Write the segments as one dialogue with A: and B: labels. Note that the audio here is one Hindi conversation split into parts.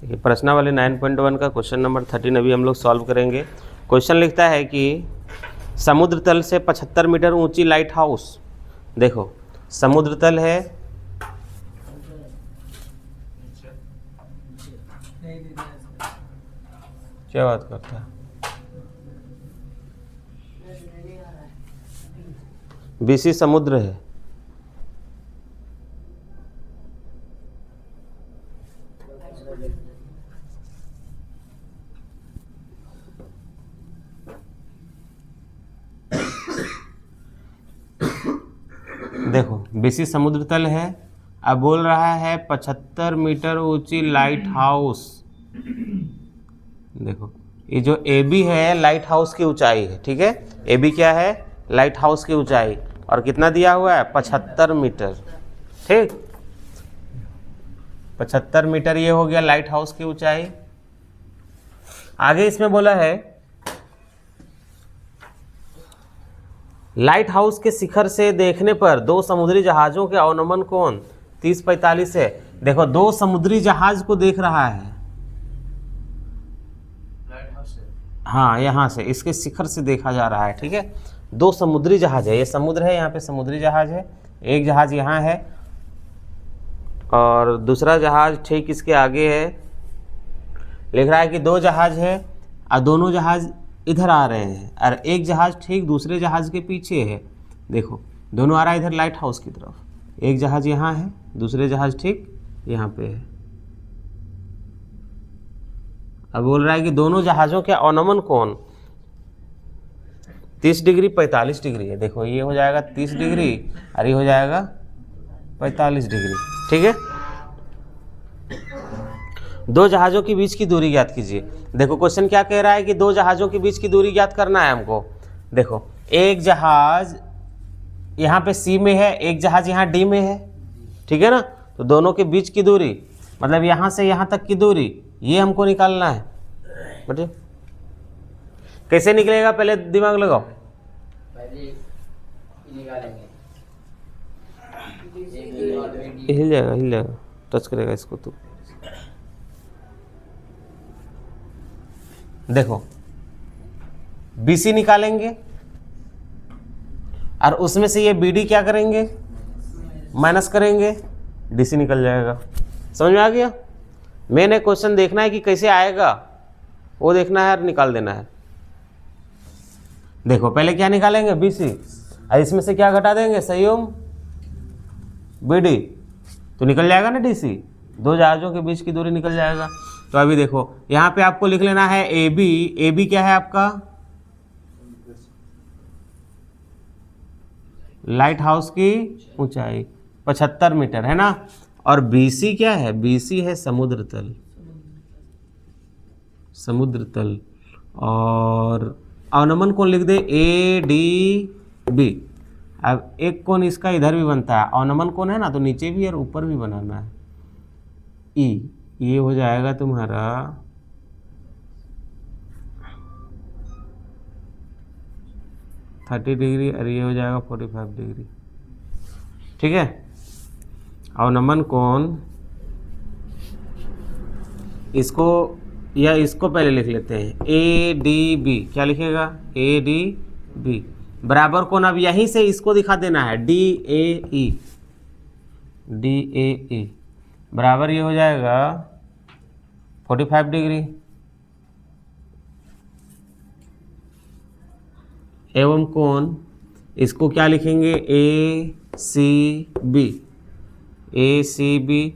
A: देखिए प्रश्नावली 9.1 का क्वेश्चन नंबर 13 अभी हम लोग सॉल्व करेंगे। क्वेश्चन लिखता है कि समुद्र तल से 75 मीटर ऊंची लाइट हाउस। देखो समुद्र तल है, क्या बात करता है, बीसी समुद्र है, देखो बीसी समुद्र तल है। अब बोल रहा है 75 मीटर ऊंची लाइट हाउस। देखो ये जो ए बी है लाइट हाउस की ऊंचाई है, ठीक है। ए बी क्या है, लाइट हाउस की ऊंचाई, और कितना दिया हुआ है 75 मीटर, ठीक। 75 मीटर ये हो गया लाइट हाउस की ऊंचाई। आगे इसमें बोला है लाइट हाउस के शिखर से देखने पर दो समुद्री जहाजों के अवनमन कोण 30-45 है। देखो दो समुद्री जहाज को देख रहा है, हाँ यहाँ से इसके शिखर से देखा जा रहा है, ठीक है। दो समुद्री जहाज है, ये समुद्र है, यहाँ पे समुद्री जहाज है, एक जहाज यहाँ है और दूसरा जहाज ठीक इसके आगे है। लिख रहा है कि दो जहाज है और दोनों जहाज इधर आ रहे हैं और एक जहाज ठीक दूसरे जहाज के पीछे है। देखो दोनों आ रहा है इधर लाइट हाउस की तरफ, एक जहाज यहाँ है, दूसरे जहाज ठीक यहाँ पे है। अब बोल रहा है कि दोनों जहाज़ों के अवनमन कोण 30 डिग्री 45 डिग्री है। देखो ये हो जाएगा 30 डिग्री और ये हो जाएगा 45 डिग्री, ठीक है। दो जहाज़ों के बीच की दूरी ज्ञात कीजिए। देखो क्वेश्चन क्या कह रहा है कि दो जहाज़ों के बीच की दूरी ज्ञात करना है हमको। देखो एक जहाज यहाँ पे सी में है, एक जहाज यहाँ डी में है, ठीक है ना। तो दोनों के बीच की दूरी मतलब यहाँ से यहाँ तक की दूरी ये हमको निकालना है। बटे कैसे निकलेगा, पहले दिमाग लगाओ। हिल जाएगा, हिल जाएगा, टच करेगा इसको तो। देखो BC निकालेंगे और उसमें से ये BD क्या करेंगे, माइनस करेंगे, DC निकल जाएगा। समझ में आ गया। मैंने क्वेश्चन देखना है कि कैसे आएगा वो देखना है और निकाल देना है। देखो पहले क्या निकालेंगे BC और इसमें से क्या घटा देंगे, संयुग्म BD, तो निकल जाएगा ना DC। दो जहाजों के बीच की दूरी निकल जाएगा। तो अभी देखो यहाँ पे आपको लिख लेना है AB। AB क्या है आपका, लाइट हाउस की ऊंचाई 75 मीटर है ना। और BC क्या है, BC है समुद्र तल, समुद्र तल। और अवनमन कोण लिख दे ADB। अब एक कोण इसका इधर भी बनता है, अवनमन कोण है ना, तो नीचे भी और ऊपर भी बनाना है E। ये हो जाएगा तुम्हारा 30 डिग्री और ये हो जाएगा 45 डिग्री, ठीक है। अवनमन कोण इसको या इसको पहले लिख लेते हैं ADB। क्या लिखेगा, ADB बराबर कोण अब यहीं से इसको दिखा देना है DAE। DAE बराबर ये हो जाएगा 45 डिग्री। एवं कोण इसको क्या लिखेंगे ACB। ACB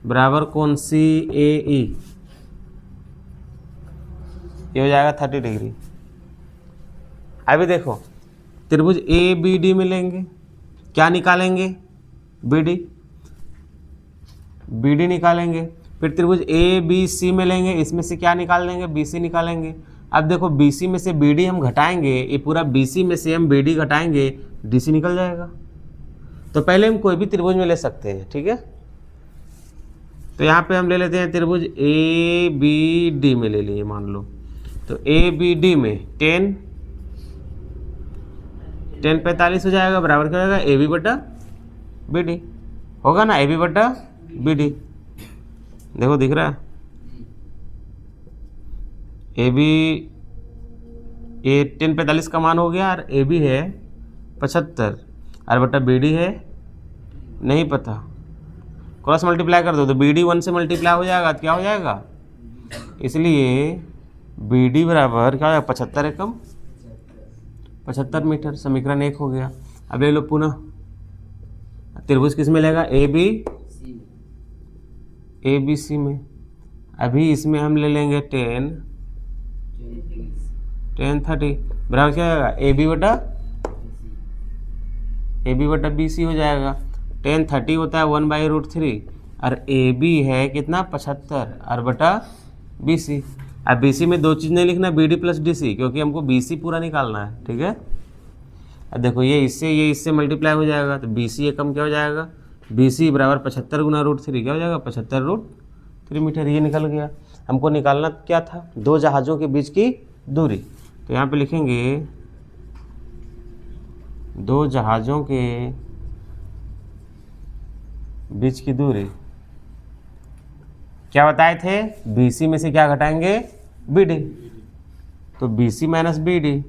A: बराबर कोण CAE, ये हो जाएगा 30 डिग्री। अभी देखो त्रिभुज ABD मिलेंगे, क्या निकालेंगे BD निकालेंगे। फिर त्रिभुज ABC मिलेंगे, इसमें से क्या निकाल देंगे, BC निकालेंगे। अब देखो BC में से BD हम घटाएंगे, ये पूरा BC में से हम BD घटाएंगे, DC निकल जाएगा। तो पहले हम कोई भी त्रिभुज में ले सकते हैं, ठीक है। तो यहाँ पे हम ले लेते हैं त्रिभुज ABD में ले लिए मान लो। तो ABD में 10 45 हो जाएगा, बराबर क्या हो जाएगा AB बटा BD होगा ना, AB बटा BD। देखो दिख रहा है ए बी, ए 1045 का मान हो गया और ए बी है 75 और बटा बी डी है नहीं पता, क्रॉस मल्टीप्लाई कर दो तो बी डी 1 से मल्टीप्लाई हो जाएगा तो क्या हो जाएगा, इसलिए बी डी बराबर क्या हो जाएगा 75 एकम 75 मीटर। समीकरण 1 हो गया। अब ले लो पुनः त्रिभुज किस में लेगा, ए बी सी में। अभी इसमें हम ले लेंगे 10 30 बराबर क्या होगा, ए बी बटा बी सी हो जाएगा। 10 30 होता है 1/√3 और ए बी है कितना 75 और बटा बी सी। अब बी सी में दो चीज़ नहीं लिखना, B D plus D C, क्योंकि हमको बी सी पूरा निकालना है, ठीक है। अब देखो ये इससे मल्टीप्लाई हो जाएगा तो बी सी एकम क्या हो जाएगा, बी सी बराबर 75 गुना √3 क्या हो जाएगा 75√3 मीटर। ये निकल गया। हमको निकालना क्या था, दो जहाज़ों के बीच की दूरी। तो यहाँ पे लिखेंगे दो जहाज़ों के बीच की दूरी क्या बताए थे, BC में से क्या घटाएंगे, BD, तो BC माइनस BD।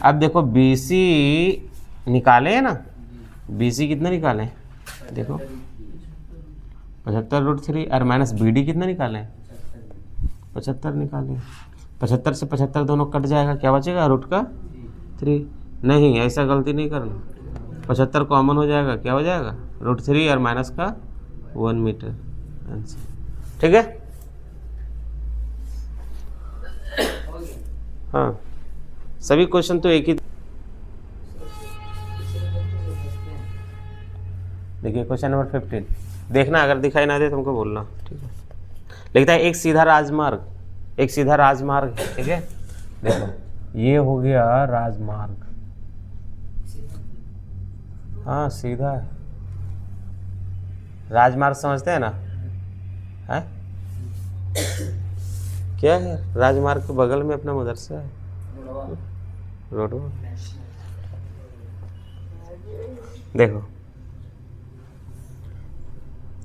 A: अब देखो BC निकाले ना, BC कितना निकालें, देखो 75√3 और माइनस BD कितना निकालें 75 निकालें। 75 से 75 दोनों कट जाएगा, क्या बचेगा √3। नहीं, ऐसा गलती नहीं करना, 75 कॉमन हो जाएगा, क्या हो जाएगा √3 और माइनस का 1 मीटर आंसर, ठीक है। हाँ, सभी क्वेश्चन तो एक ही। देखिए क्वेश्चन नंबर 15 देखना, अगर दिखाई ना दे तुमको बोलना, ठीक है। लिखता है एक सीधा राजमार्ग है, ठीक है। देखो ये हो गया राजमार्ग, हाँ सीधा है, राजमार्ग समझते हैं ना, है क्या है, राजमार्ग के बगल में अपना मदरसा है, रोडवा। देखो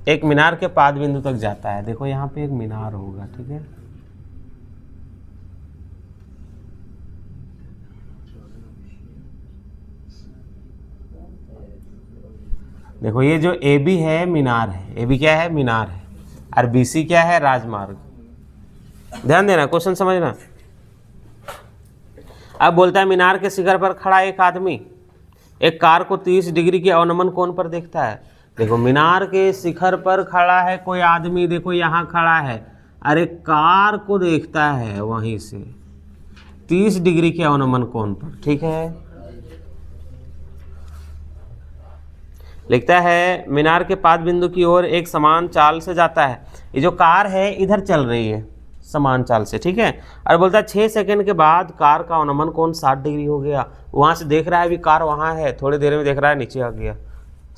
A: एक मीनार के पाद बिंदु तक जाता है, देखो यहाँ पे एक मीनार होगा, ठीक है। देखो ये जो ए बी है मीनार है, ए बी क्या है मीनार है, और बी सी क्या है राजमार्ग। ध्यान देना, क्वेश्चन समझना। अब बोलता है मीनार के शिखर पर खड़ा एक आदमी एक कार को 30 डिग्री के अवनमन कोण पर देखता है। देखो मीनार के शिखर पर खड़ा है कोई आदमी, देखो यहाँ खड़ा है, अरे कार को देखता है वहीं से 30 डिग्री के अवनमन कोण पर, ठीक है। लिखता है मीनार के पाद बिंदु की ओर एक समान चाल से जाता है। ये जो कार है इधर चल रही है समान चाल से, ठीक है। और बोलता है 6 सेकंड के बाद कार का अवनमन कोण 60 डिग्री हो गया। वहाँ से देख रहा है, अभी कार वहाँ है, थोड़ी देर में देख रहा है नीचे आ गया,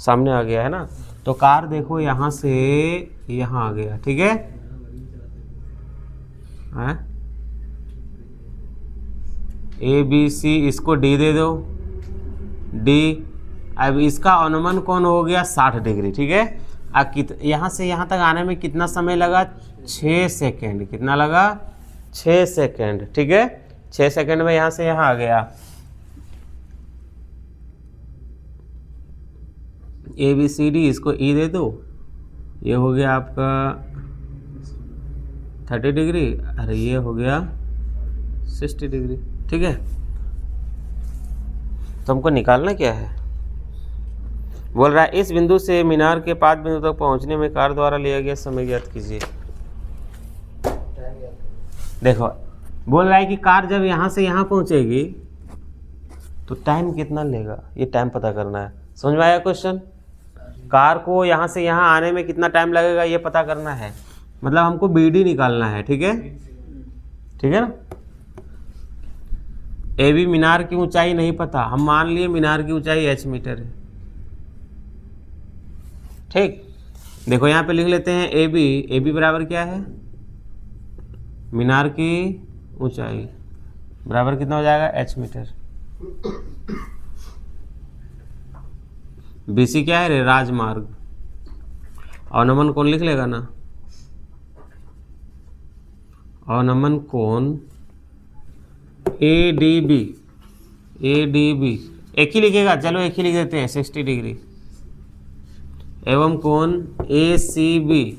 A: सामने आ गया है ना। तो कार देखो यहाँ से यहाँ आ गया, ठीक है। ए बी सी, इसको डी दे दो, डी। अब इसका अनुमान कौन हो गया 60 डिग्री, ठीक है। अब यहाँ से यहाँ तक आने में कितना समय लगा, 6 सेकेंड। कितना लगा 6 सेकेंड, ठीक है। 6 सेकेंड में यहाँ से यहाँ आ गया। ए बी सी डी, इसको ई दे दो, ये हो गया आपका 30 डिग्री और ये हो गया 60 डिग्री, ठीक है। तो हमको निकालना क्या है, बोल रहा है इस बिंदु से मीनार के पाद बिंदु तक पहुंचने में कार द्वारा लिया गया समय ज्ञात कीजिए। देखो बोल रहा है कि कार जब यहाँ से यहाँ पहुंचेगी तो टाइम कितना लेगा, ये टाइम पता करना है। समझ में आया क्वेश्चन, कार को यहाँ से यहाँ आने में कितना टाइम लगेगा ये पता करना है, मतलब हमको BD निकालना है, ठीक है, ठीक है ना। ए बी मीनार की ऊंचाई नहीं पता, हम मान लिए मीनार की ऊंचाई h मीटर है, ठीक। देखो यहाँ पे लिख लेते हैं ए बी बराबर क्या है, मीनार की ऊंचाई बराबर कितना हो जाएगा h मीटर। BC क्या है रे, राजमार्ग। अवनमन कोण लिख लेगा ना, अवनमन कोण ADB, ADB एक ही लिखेगा, चलो एक ही लिख देते हैं 60 डिग्री, एवं कोण ACB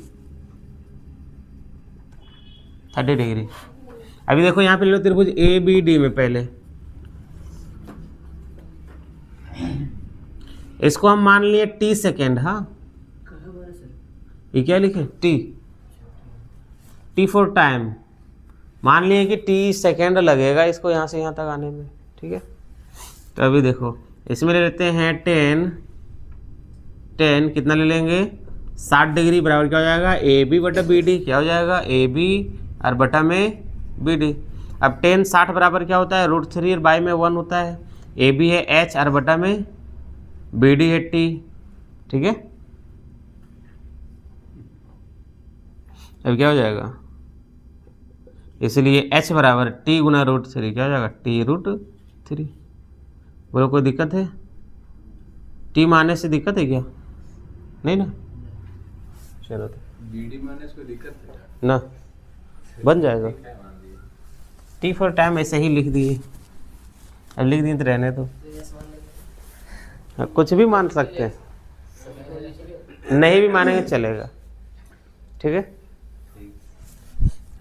A: 30 डिग्री। अभी देखो यहाँ पे ले लो त्रिभुज ABD में, पहले इसको हम मान लिए T सेकेंड। हाँ, ये क्या लिखे, T फॉर टाइम, मान लिए कि T सेकेंड लगेगा इसको यहाँ से यहाँ तक आने में, ठीक है। तो अभी देखो इसमें ले लेते हैं 10 कितना ले लेंगे 60 डिग्री बराबर क्या हो जाएगा AB बटा BD, क्या हो जाएगा AB और बटा में BD। अब 10 60 बराबर क्या होता है √3 और बाई में 1 होता है, AB है H और बटा में BD है T, ठीक है। अब क्या हो जाएगा, इसलिए H बराबर T गुना √3, क्या हो जाएगा T√3। बोलो कोई दिक्कत है, T माने से दिक्कत है क्या, नहीं ना, चलो तो
B: BD माने से कोई दिक्कत है
A: ना, बन जाएगा। T फॉर टाइम ऐसे ही लिख दिए, अब लिख दिए तो रहने दो, कुछ भी मान सकते हैं, नहीं भी मानेंगे चलेगा, ठीक है।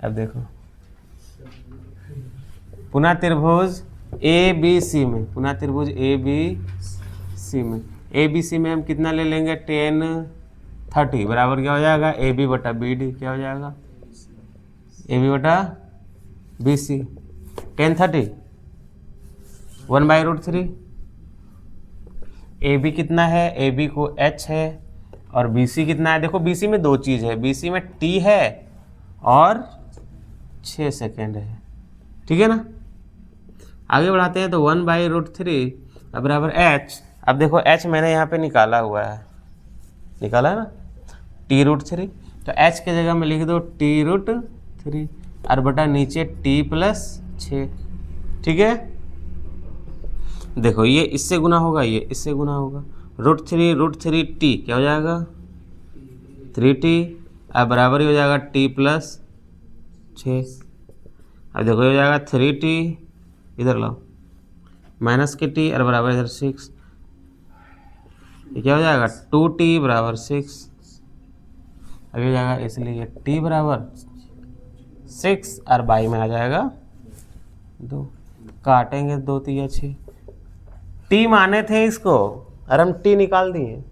A: अब देखो पुनः त्रिभुज ABC में, पुनः त्रिभुज ABC में, ABC में हम कितना ले लेंगे 10 30 बराबर क्या हो जाएगा AB बटा BD, क्या हो जाएगा AB बटा BC। 10 30 1/√3, AB कितना है, AB को H है और BC कितना है, देखो BC में दो चीज़ है, BC में T है और 6 सेकेंड है, ठीक है ना। आगे बढ़ाते हैं तो 1/√3 बराबर H। अब देखो H मैंने यहाँ पे निकाला हुआ है, निकाला है ना T√3, तो H के जगह में लिख दो T√3 और बटा नीचे T+6, ठीक है। देखो ये इससे गुना होगा, ये इससे गुना होगा, √3 T क्या हो जाएगा 3T अब बराबर ही हो जाएगा T+6। अब देखो ये हो जाएगा 3T, इधर लाओ माइनस के T और बराबर इधर 6, ये क्या हो जाएगा 2T बराबर 6। अभी हो जाएगा इसलिए T बराबर 6 और बाई में आ जाएगा 2, काटेंगे 2 3 6, T माने थे इसको और हम T निकाल दिए,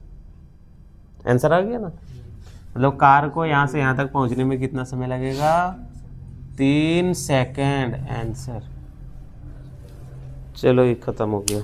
A: आंसर आ गया ना। मतलब कार को यहाँ से यहाँ तक पहुँचने में कितना समय लगेगा 3 सेकेंड, आंसर। चलो ये खत्म हो गया।